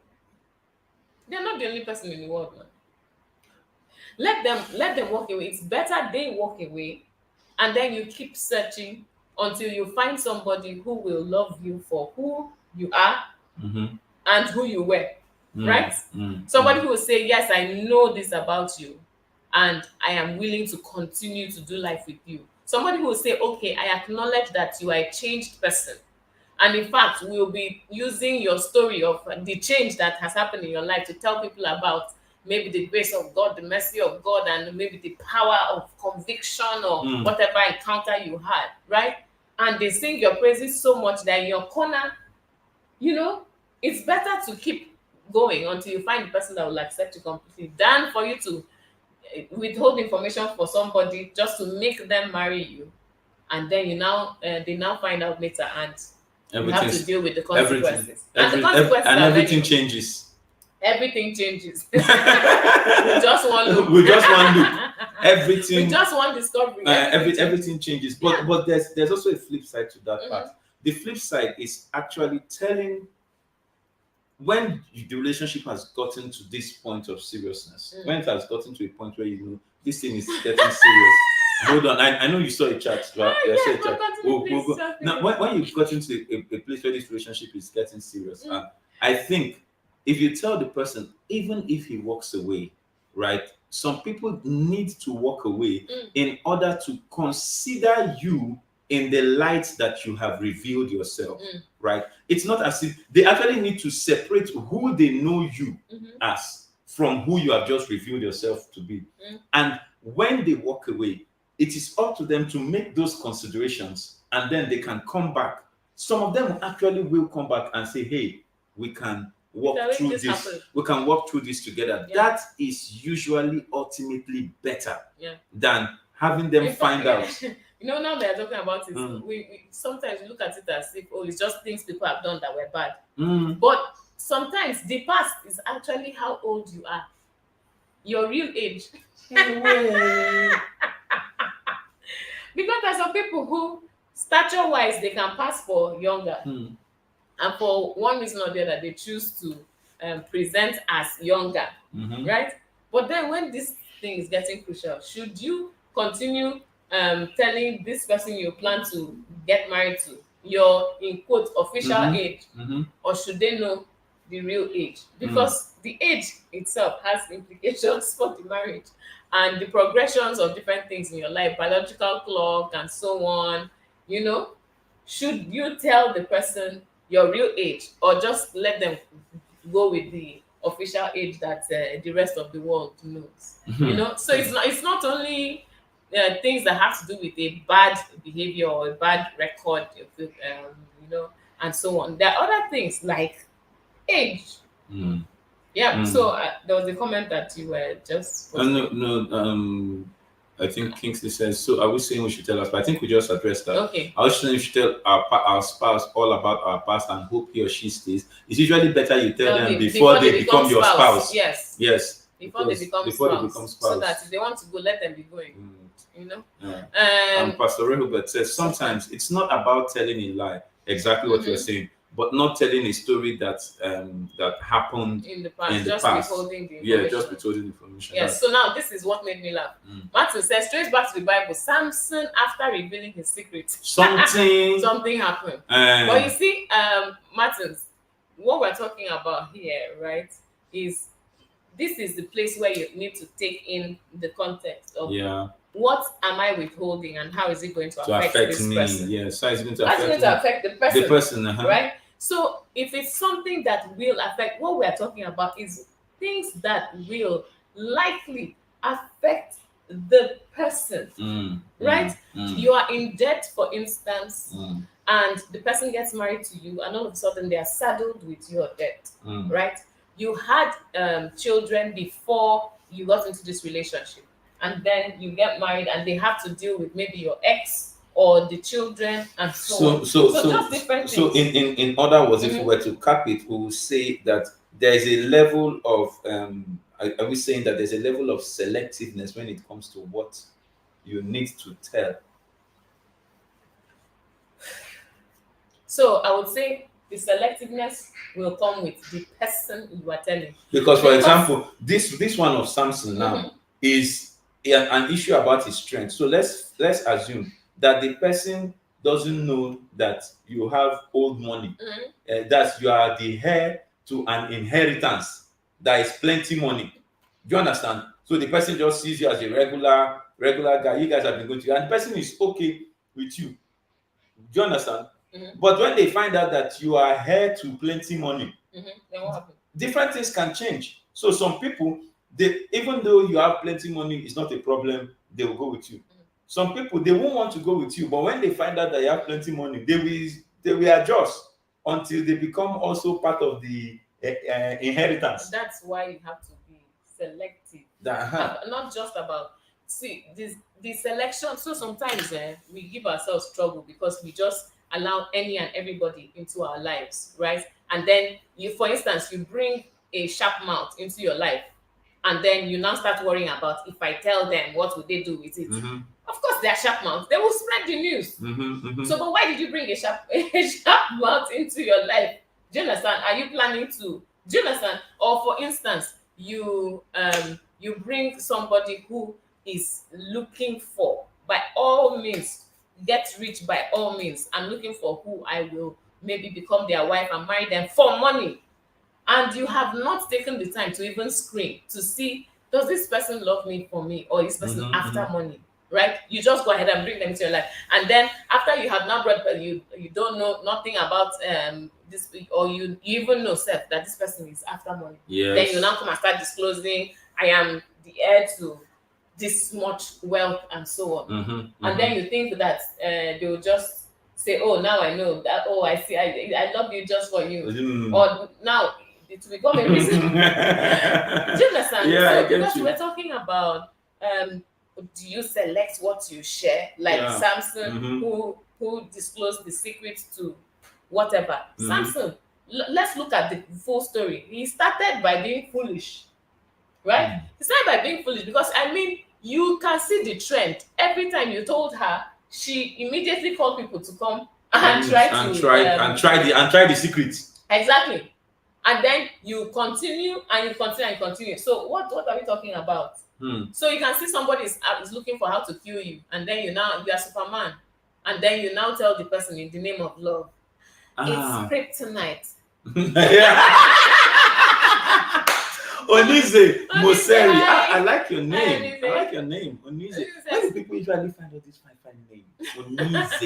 They're not the only person in the world, man. Let them walk away. It's better they walk away, and then you keep searching until you find somebody who will love you for who you are mm-hmm, and who you were, right? mm, mm, Somebody mm, who will say, yes, I know this about you, and I am willing to continue to do life with you. Somebody who will say, okay, I acknowledge that you are a changed person, and in fact we'll be using your story of the change that has happened in your life to tell people about maybe the grace of God, the mercy of God, and maybe the power of conviction or mm. whatever encounter you had, right? And they sing your praises so much that in your corner, you know, it's better to keep going until you find the person that will accept you completely than for you to withhold information for somebody just to make them marry you, and then they now find out later, and you have to Everything's deal with the everything, consequences, and the consequences and are very everything low. changes. Everything changes with just one look. With just one look, With everything just one discovery, everything changes. everything changes. Yeah. But there's also a flip side to that part. Hmm. The flip side is actually telling when the relationship has gotten to this point of seriousness, when it has gotten to a point where you know this thing is getting serious. Hold on, I know you saw a chat, right? Oh I saw yeah, a chat. continue, please, Go. just Now, finish. when you've gotten to a place where this relationship is getting serious, Mm, I think if you tell the person, even if he walks away, right? Some people need to walk away mm, in order to consider you in the light that you have revealed yourself, mm, right? It's not as if they actually need to separate who they know you mhm, as from who you have just revealed yourself to be. mm. And when they walk away, it is up to them to make those considerations and then they can come back. Some of them actually will come back and say, hey, we can We can walk make through this this. happen. We can walk through this together. Yeah. That is usually ultimately better Yeah. than having them In fact, find out. now they're talking about it. Mm, We sometimes look at it as if, oh, it's just things people have done that were bad. mm, But sometimes the past is actually how old you are, your real age. way. Because there's some people who, stature wise, they can pass for younger, Mm, and for one reason or the other, they choose to present as younger, mhm, right? But then when this thing is getting crucial, should you continue telling this person you plan to get married to your in quote official mhm, age, mhm, or should they know the real age? mm, Because the age itself has implications for the marriage and the progressions of different things in your life, biological clock and so on. You know, should you tell the person your real age, or just let them go with the official age that the rest of the world knows? mhm, So it's not only things that have to do with a bad behavior or a bad record, and so on. There are other things like age. mm, Yeah. So mm. there was a comment that you were just No, posting. no. I think Kingsley says. So, are we saying we should tell us? But I think we just addressed that. Okay. I was saying we should tell our spouse all about our past and hope he or she stays. It's usually better you tell Tell them them before before they they become become your spouse. spouse. Yes. Yes, Before they because become before they become spouse, so that spouse. if they want to go, let them be going. Mm, You know. yeah. And Um. Pastor Rehobert says Sometimes. sometimes it's not about telling a lie, exactly what you're Mhm. saying, but not telling a story that happened In the in past, the just past. withholding the Yeah, just information. withholding information. Yes. So now this is what made me laugh. Mm. Martin says, straight back to the Bible. Samson, after revealing his secret, Something. something happened. But you see, Martins, what we're talking about here, right, is this is the place where you need to take in the context of Yeah, what am I withholding and how is it going to to affect affect this me. person? Yeah, so it's going to How's it affect going to me. affect the The person, person, right? So if it's something that will affect, what we are talking about is things that will likely affect the person, right? You are in debt, for instance, and the person gets married to you, and all of a sudden they are saddled with your debt, mm, right? you had children before you got into this relationship, and then you get married and they have to deal with maybe your ex or the children and so So on. so So so just different so things. in other words, if we Mhm. were to cap it, we would say that there is a level of are we saying that there's a level of selectiveness when it comes to what you need to tell? So I would say the selectiveness will come with the person you are telling. Because, for Because example, this one of Samson mhm, now is an issue about his strength. So let's assume that the person doesn't know that you have old money, mhm, that you are the heir to an inheritance that is plenty money. Do you understand? So the person just sees you as a regular guy. You guys have been going together, and the person is okay with you. Do you understand? mhm, But when they find out that you are heir to plenty money, then what happened? different things can change. So some people, they even though you have plenty money, it's not a problem, they will go with you. Some people they won't want to go with you, but when they find out that you have plenty money, they will adjust until they become also part of the inheritance. That's why you have to be selective. Uh-huh. Not just about see this the selection. So sometimes we give ourselves trouble because we just allow any and everybody into our lives, right? And then you, for instance, you bring a sharp mouth into your life, and then you now start worrying about if I tell them, what would they do with it? Mm-hmm. Of course, they are sharp mouths. They will spread the news. Mm-hmm. Mm-hmm. So, but why did you bring a sharp, a sharp mouth into your life? Do you understand? Are you planning to? Do you understand? Or for instance, you bring somebody who is looking for, by all means, get rich by all means. I'm looking for who I will maybe become their wife and marry them for money, and you have not taken the time to even screen to see, does this person love me for me, or is this person Mm-hmm. after Mm-hmm. money, right? You just go ahead and bring them into your life, and then after you have now brought, you don't know nothing about this, or you even know self that this person is after money. Then you now Yes. come and start disclosing, I am the heir to this much wealth and so on. Mm-hmm. And Mm-hmm. then you think that they will just say, oh, now I know that, oh, I see, I love you just for you, Mm. or now it will become a reason. Do you understand? Yeah, I So get because you. we're talking about do you select what you share, like Yeah. Samson, Mm-hmm. who disclosed the secret to whatever. Mm-hmm. Samson, let's look at the full story. He started by being foolish, right? Mm. He started by being foolish because, I mean, you can see the trend. Every time you told her, she immediately called people to come and try to Try the secret. exactly. And then you continue and you continue and you continue. So what are we talking about? Hmm. So you can see somebody is looking for how to kill you, and then you are Superman, and then you now tell the person in the name of love, it's Ah. kryptonite. Yeah. Onize Honestly, Moseri. I hi. like your Hi, name. I Onize. like your name. Onize. Where do Onize. people usually find out this fine name? Onize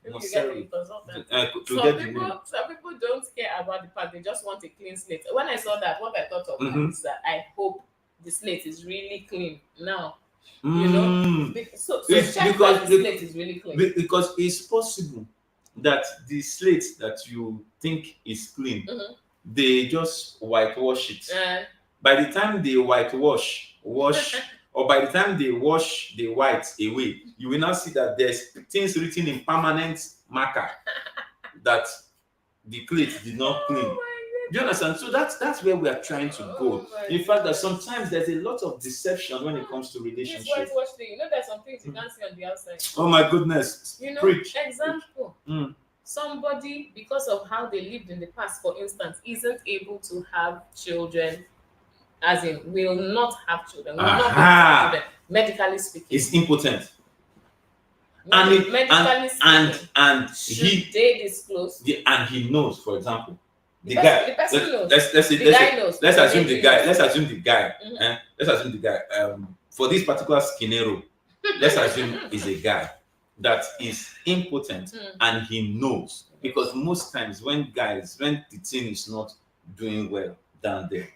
Maybe you get a Moseri. consultant. To get the name. Some people don't care about the part, they just want a clean slate. When I saw that, what I thought of Mm-hmm. is that I hope the slate is really clean now. Mm. So It's check because that the slate is really clean. because it's possible that the slate that you think is clean, Mhm. they just whitewash it. Uh, By the time they wash, or by the time they wash the white away, you will now see that there's things written in permanent marker that the plate did not clean. oh my Do you understand? So that's where we are trying to go. Oh my In fact, that sometimes there's a lot of deception when it comes to This relationships. whitewash thing, there's some things you can't see on the outside. Oh my goodness. Preach. Example. Mm. Somebody, because of how they lived in the past, for instance, isn't able to have children, as in will not have children, will not be able to have Aha. children, medically speaking. Is impotent. And it, medically speaking, and should they disclose? and he knows, for example, The person knows. The guy knows. Let's assume the guy. knows. Let's assume the guy. Mhm. Let's assume the guy. For this particular scenario, let's assume is a guy that is impotent and he knows, because most times when the thing is not doing well down there,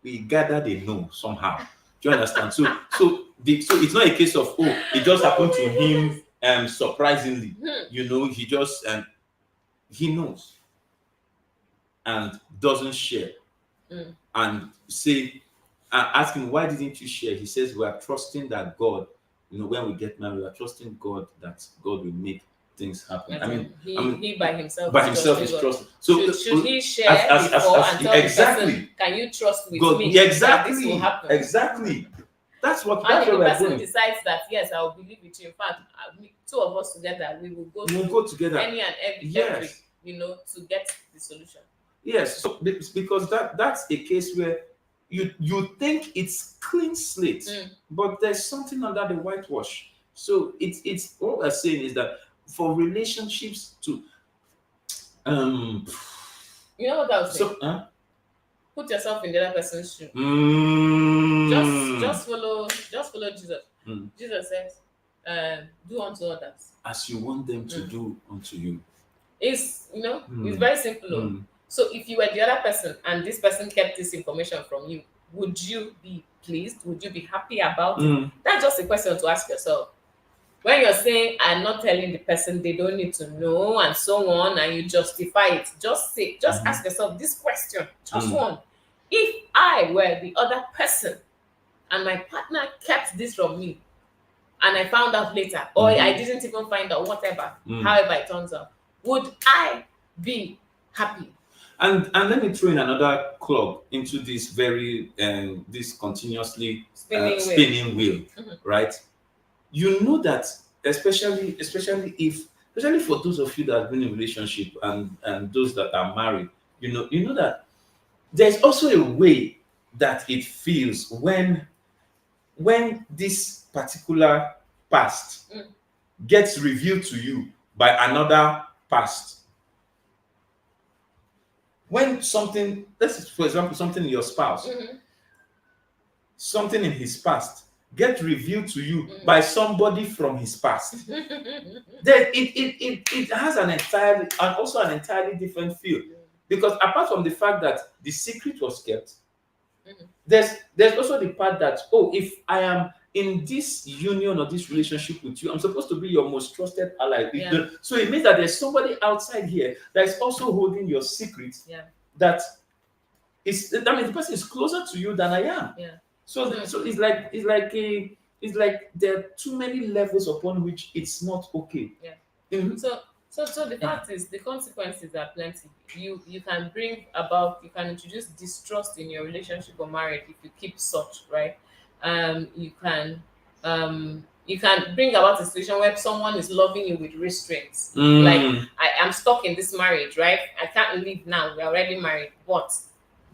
we gather they know somehow. Do you understand? So it's not a case of, oh, it just happened to him surprisingly. Hmm. He just he knows. And doesn't share and say, ask him, why didn't you share? He says, we are trusting that God, when we get married, we are trusting God that God will make things happen. He by himself is trusting. So should he share before and tell exactly the person, can you trust with God, me exactly, that this will happen? Exactly. That's what And if the we're person going. decides that yes, I will believe with you. In fact, two of us together, we will go together. Any and every, Yes. to get the solution. Yes. So because that's a case where you think it's clean slate, but there's something under the whitewash. So it's what we're saying is that for relationships to you know what I was saying? Put yourself in the other person's shoe. Just follow Jesus. Jesus says, do unto others as you want them to do unto you. It's it's very simple. So if you were the other person and this person kept this information from you, would you be pleased? Would you be happy about it? That's just a question to ask yourself. When you're saying, I'm not telling the person, they don't need to know, and so on, and you justify it, just ask yourself this question, just one. If I were the other person and my partner kept this from me and I found out later, or I didn't even find out, whatever, however it turns out, would I be happy? And let me throw in another clog into this very this continuously spinning wheel, right? You know that especially for those of you that have been in a relationship and those that are married, you know that there's also a way that it feels when this particular past gets revealed to you by another past. When something, for example, something in your spouse, something in his past get revealed to you by somebody from his past, then it has an entirely different feel. Because apart from the fact that the secret was kept, there's also the part that, if I am in this union or this relationship with you, I'm supposed to be your most trusted ally. So it means that there's somebody outside here that is also holding your secret. That the person is closer to you than I am. So it's like there are too many levels upon which it's not okay. So the fact is, the consequences are plenty. You can introduce distrust in your relationship or marriage if you keep such, right? You can bring about a situation where someone is loving you with restraints. Like, I am stuck in this marriage, right? I can't leave now. We're already married, but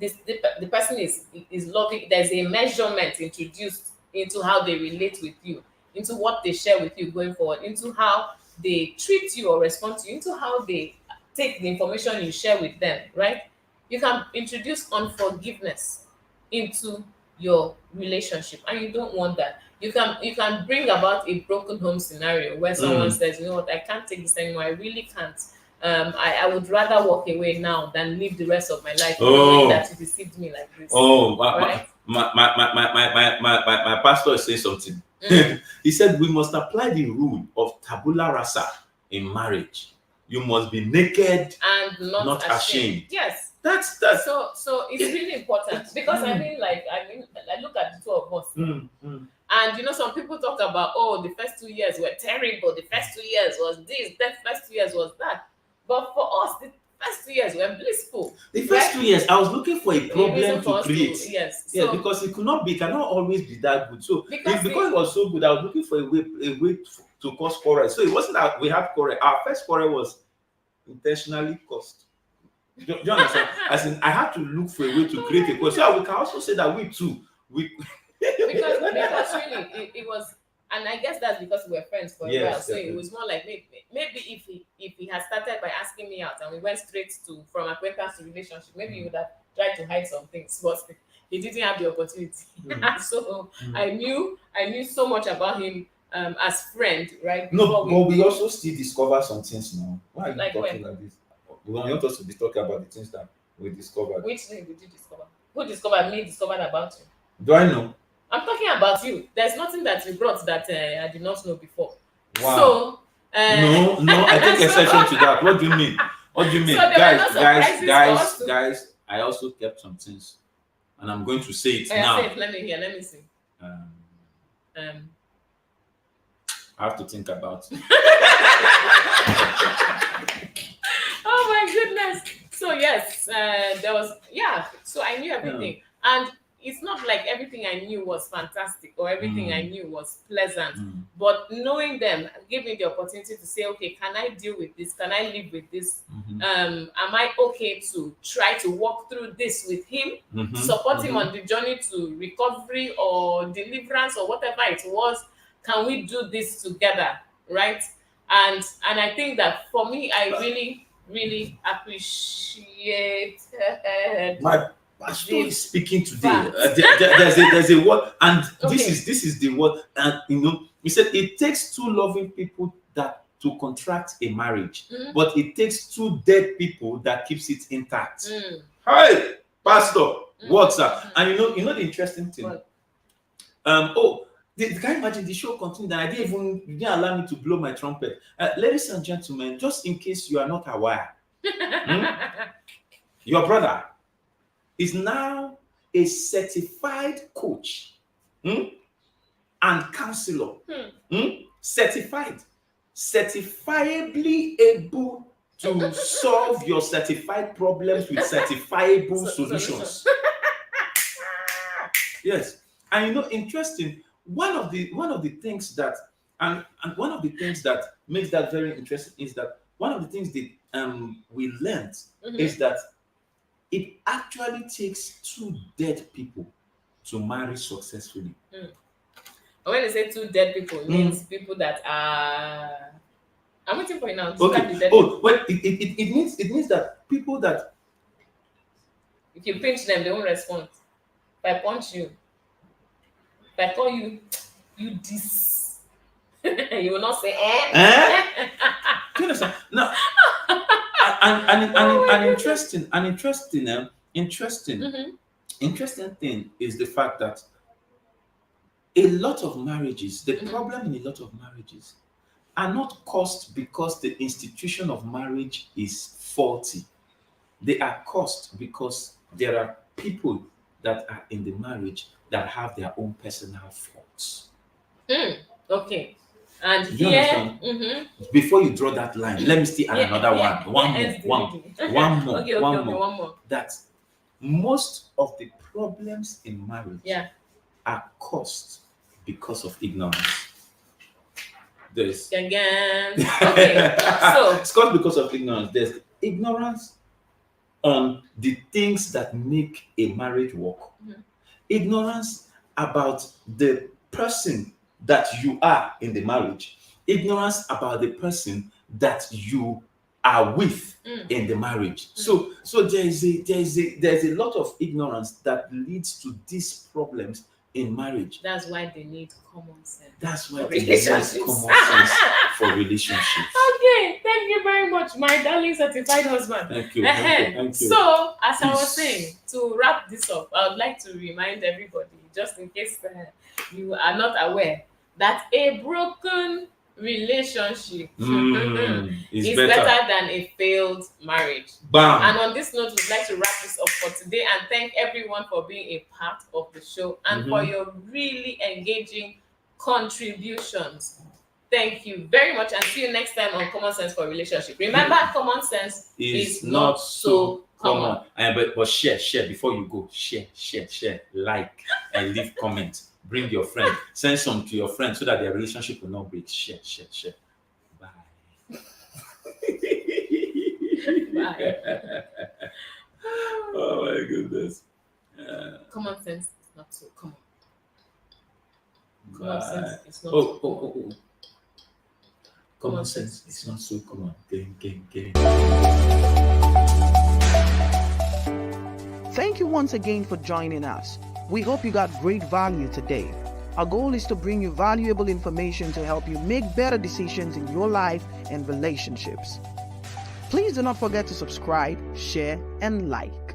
the person is loving. There's a measurement introduced into how they relate with you, into what they share with you going forward, into how they treat you or respond to you, into how they take the information you share with them, right? You can introduce unforgiveness into your relationship, and you don't want that. You can bring about a broken home scenario where someone says, you know what, I can't take this anymore. I really can't. I would rather walk away now than live the rest of my life knowing that you deceived me like this. My pastor is saying something. He said we must apply the rule of tabula rasa in marriage. You must be naked and not ashamed. Yes. That's so it's really important, because I look at the two of us. And some people talk about, the first 2 years were terrible, the first 2 years was this, the first 2 years was that. But for us, the first 2 years were blissful. The first 2 years, I was looking for a problem to create. Yes. Because it cannot always be that good. So because it was so good, I was looking for a way to cause quarrel. So it wasn't that we had quarrel. Our first quarrel was intentionally caused. Do you understand? As in, I had to look for a way to create a quarrel. So we can also say that because really it was. And I guess that's because we were friends for a while. So it was more like maybe if he had started by asking me out and we went straight from acquaintance to relationship, maybe he would have tried to hide some things, but he didn't have the opportunity. So I knew so much about him as friend, right? No, but we also still discover some things now. Why are you talking like this? We want us to be talking about the things that we discovered. Which thing did you discover? Who discovered me? Discovered about you? Do I know? I'm talking about you. There's nothing that you brought that I did not know before. Wow. So no, I take exception to that. What do you mean? So guys, I also kept some things, and I'm going to say it Oh, yeah, now. say it. Let me hear. Let me see. Um, Um, I have to think about it. oh my goodness. So yes, there was So I knew everything, and it's not like everything I knew was fantastic or everything I knew was pleasant. But knowing them gave me the opportunity to say, okay, can I deal with this? Can I live with this? Am I okay to try to walk through this with him, support him on the journey to recovery or deliverance or whatever it was? Can we do this together, right? And I think that for me, I really appreciate My pastor the is speaking today. fact. There's a word, and Okay. this is the word. And he said it takes two loving people that to contract a marriage, but it takes two dead people that keeps it intact. Hey, pastor, what's up? And you know the interesting thing. What? Can you imagine the show continued and you didn't allow me to blow my trumpet. Ladies and gentlemen, just in case you are not aware, your brother is now a certified coach and counselor. Certifiably able to solve your certified problems with certifiable solutions. Yes. And interesting, one of the things that and one of the things that makes that very interesting is that one of the things that we learned is that it actually takes two dead people to marry successfully. When they say two dead people, it means people that are. I'm waiting for you now. Okay. Well, it means that people that if you pinch them, they won't respond. If I punch you, if I call you, this, you will not say eh. Do you understand? Now, interesting thing is the fact that a lot of marriages, the problem in a lot of marriages, are not caused because the institution of marriage is faulty. They are caused because there are people that are in the marriage that have their own personal faults. Okay. And you understand? Before you draw that line, let me still add another one. One more. That most of the problems in marriage are caused because of ignorance. There's again. Okay. So it's caused because of ignorance. There's ignorance on the things that make a marriage work. Ignorance about the person that you are in the marriage. Ignorance about the person that you are with in the marriage. So there's a lot of ignorance that leads to these problems in marriage. That's why they need common sense. That's why they need common sense for relationships. Okay, thank you very much, my darling certified husband. Thank you. Thank you. So, as I was saying, to wrap this up, I would like to remind everybody, just in case you are not aware, that a broken relationship is better than a failed marriage. Bam. And on this note, we'd like to wrap this up for today and thank everyone for being a part of the show and for your really engaging contributions. Thank you very much and see you next time on Common Sense for Relationship. Remember, common sense is not so common. But share before you go. Share, like, and leave comments. Bring your friend. Send some to your friend so that their relationship will not break. Share. Bye. Bye. Oh my goodness. Common sense is not so common. Common sense is not so common. Common sense is not so common. Gang. Thank you once again for joining us. We hope you got great value today. Our goal is to bring you valuable information to help you make better decisions in your life and relationships. Please do not forget to subscribe, share, and like.